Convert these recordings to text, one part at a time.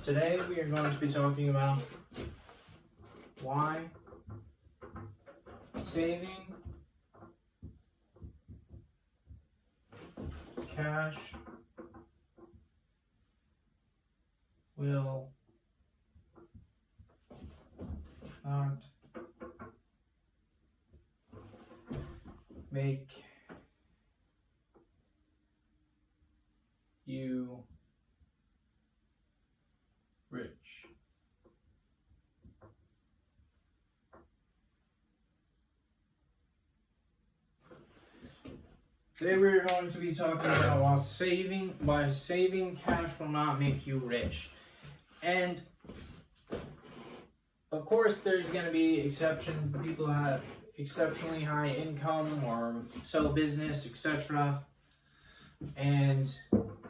Today we are going to be talking about why saving cash will not make you rich. Today we're going to be talking about why saving cash will not make you rich. And of course there's going to be exceptions. People who have exceptionally high income or sell business, etc. And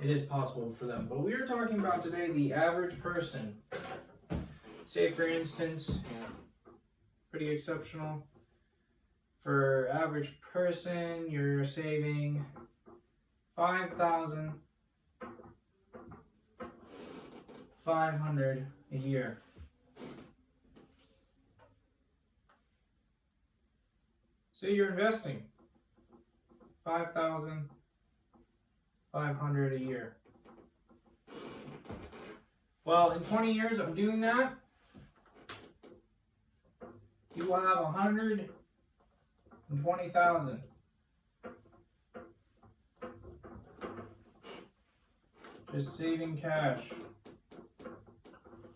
it is possible for them. But we are talking about today the average person. Say for instance, pretty exceptional. For average person, you're saving $5,500 a year. So you're investing $5,500 a year. Well, in 20 years of doing that, you will have $120,000. Just saving cash.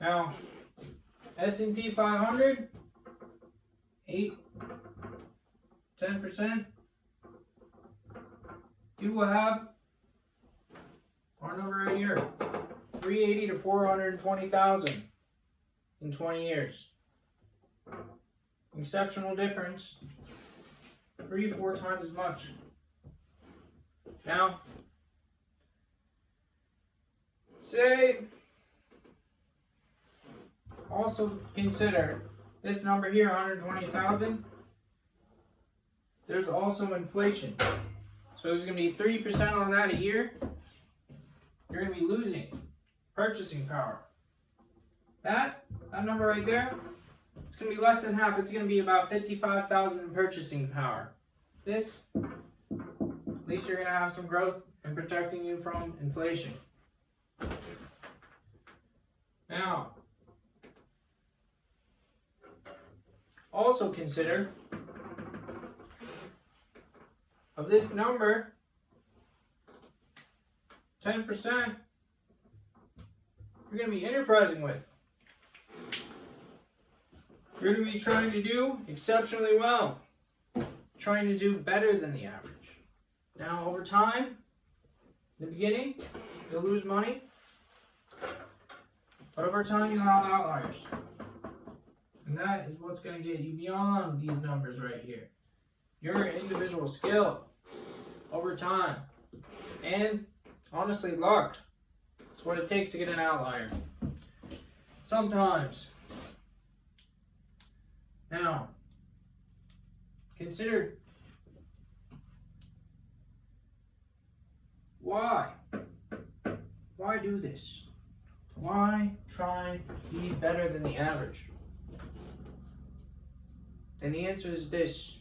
Now, S&P 500, 10%. You will have our number right here, 380 to 420,000 in 20 years. Exceptional difference. 3-4 times as much. Now, say, also consider this number here, 120,000. There's also inflation. So there's going to be 3% on that a year. You're going to be losing purchasing power. That number right there, it's going to be less than half. It's going to be about 55,000 in purchasing power. This, at least you're going to have some growth and protecting you from inflation. Now, also consider of this number, 10% you're going to be enterprising with. You're going to be trying to do exceptionally well. Trying to do better than the average. Now, over time, in the beginning, you'll lose money. But over time, you'll have outliers. And that is what's going to get you beyond these numbers right here. Your individual skill over time. And, honestly, luck. It's what it takes to get an outlier. Sometimes. Now, consider why do this? Why try to be better than the average? And the answer is this.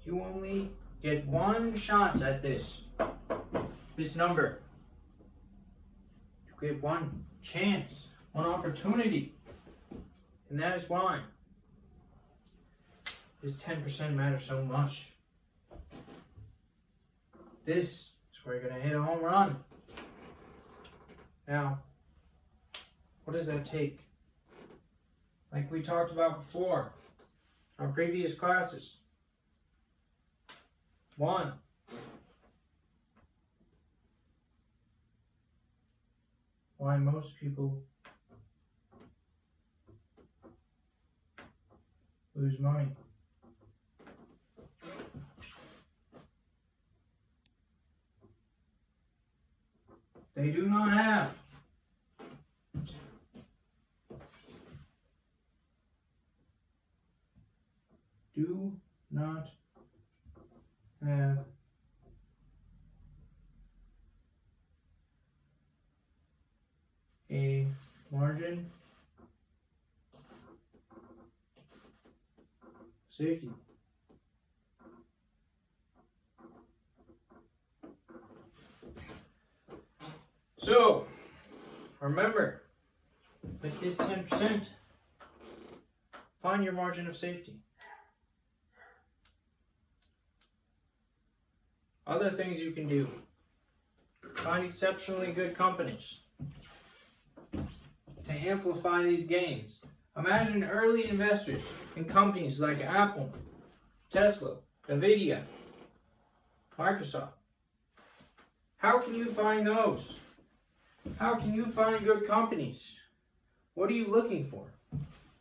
You only get one shot at this number. You get one chance, one opportunity. And that is why this 10% matters so much. This is where you're going to hit a home run. Now, what does that take? Like we talked about before, our previous classes. 1, why most people lose money. They do not have have margin safety. So, remember, with this 10%, find your margin of safety. Other things you can do. Find exceptionally good companies to amplify these gains. Imagine early investors in companies like Apple, Tesla, Nvidia, Microsoft. How can you find those? How can you find good companies? What are you looking for?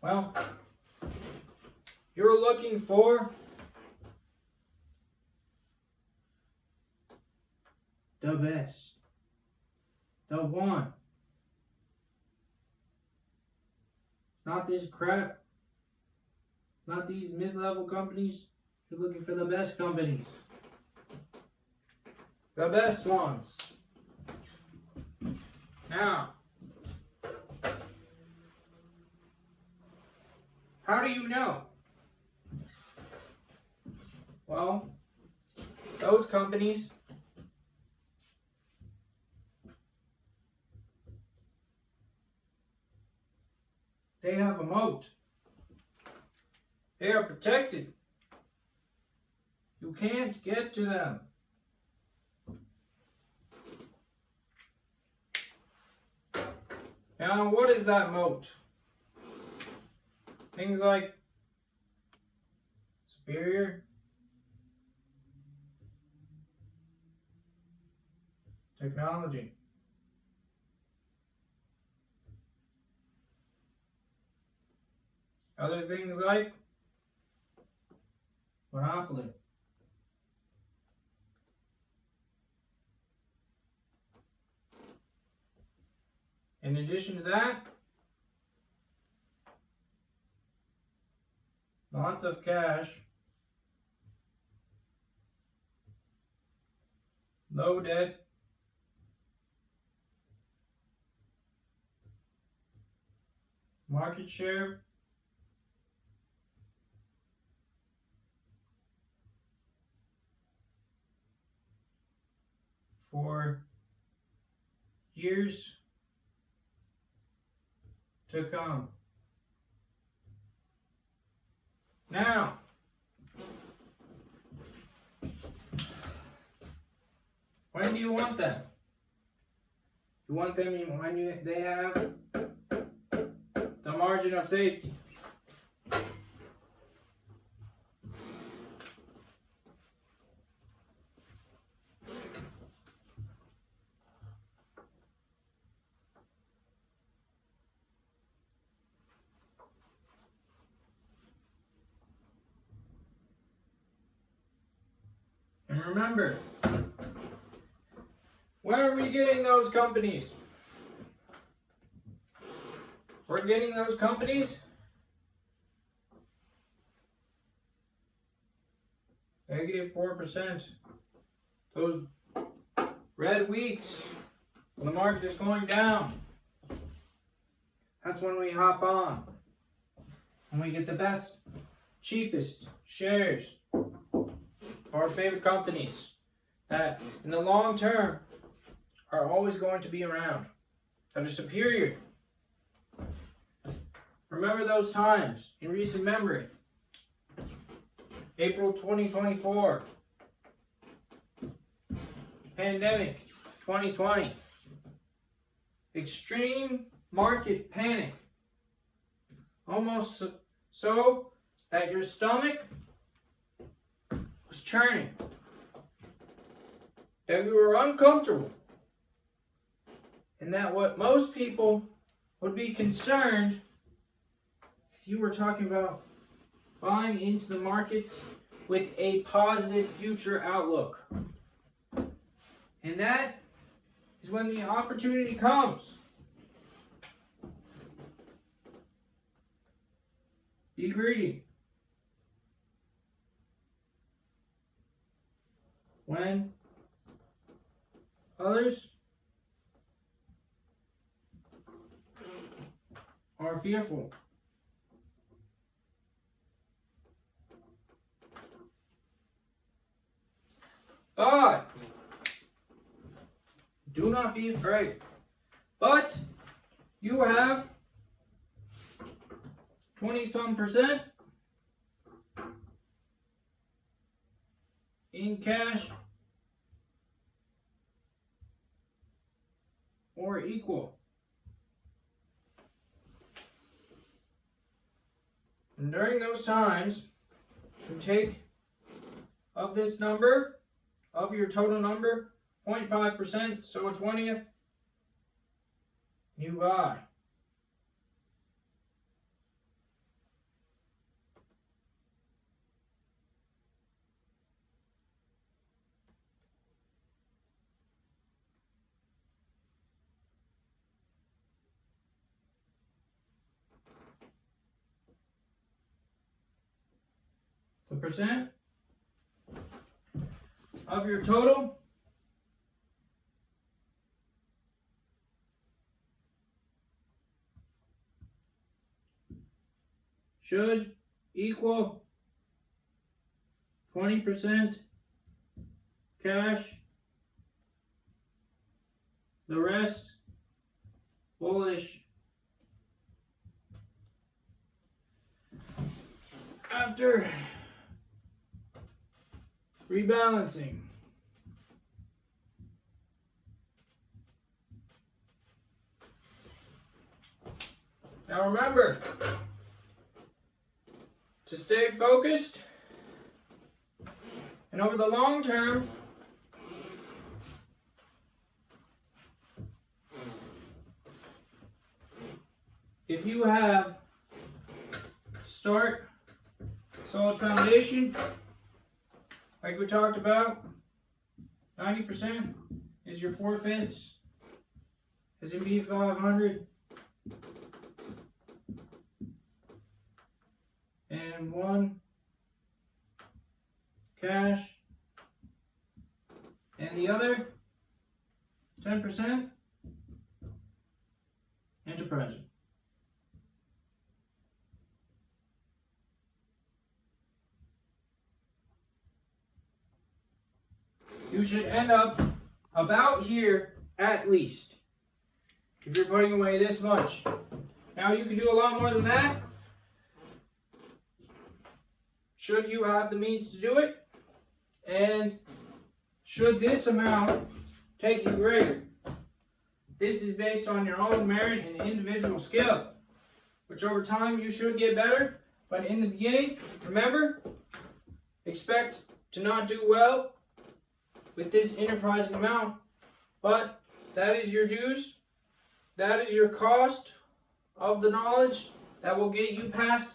Well, you're looking for the best, the one. Not this crap, not these mid-level companies. You're looking for the best companies, the best ones. Now, how do you know? Well, those companies they have a moat. They are protected. You can't get to them. Now, what is that moat? Things like superior technology. Other things like monopoly. In addition to that, lots of cash, low debt, market share, for years to come. Now, when do you want them? You want them when they have the margin of safety. And remember, where are we getting those companies? We're getting those companies -4%. Those red weeks when the market is going down. That's when we hop on. And we get the best, cheapest shares of our favorite companies that in the long term are always going to be around, that are superior. Remember those times in recent memory. April 2024. Pandemic 2020. Extreme market panic. Almost so that your stomach was churning. That you were uncomfortable. And that what most people would be concerned if you were talking about buying into the markets with a positive future outlook. And that is when the opportunity comes. Be greedy. When others are fearful. But do not be afraid. But you have 20-some% in cash or equal. And during those times, you take of this number, of your total number, 0.5%, so a 20th, you buy. The percent of your total should equal 20% cash, the rest bullish. After rebalancing, now remember to stay focused, and over the long term, if you have start solid foundation, like we talked about, 90% is your 4/5 S&P 500, and 1 cash, and the other 10% enterprise. You should end up about here at least, if you're putting away this much. Now you can do a lot more than that, should you have the means to do it, and should this amount take you greater. This is based on your own merit and individual skill, which over time you should get better, but in the beginning, remember, expect to not do well with this enterprising amount, but that is your dues, that is your cost of the knowledge that will get you past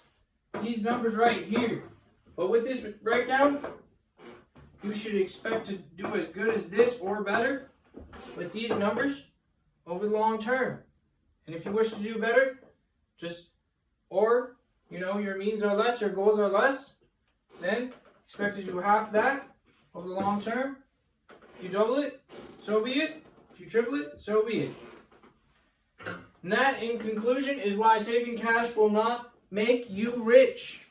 these numbers right here. But with this breakdown, you should expect to do as good as this or better with these numbers over the long term. And if you wish to do better, your means are less, your goals are less, then expect to do half that over the long term. If you double it, so be it. If you triple it, so be it. And that, in conclusion, is why saving cash will not make you rich.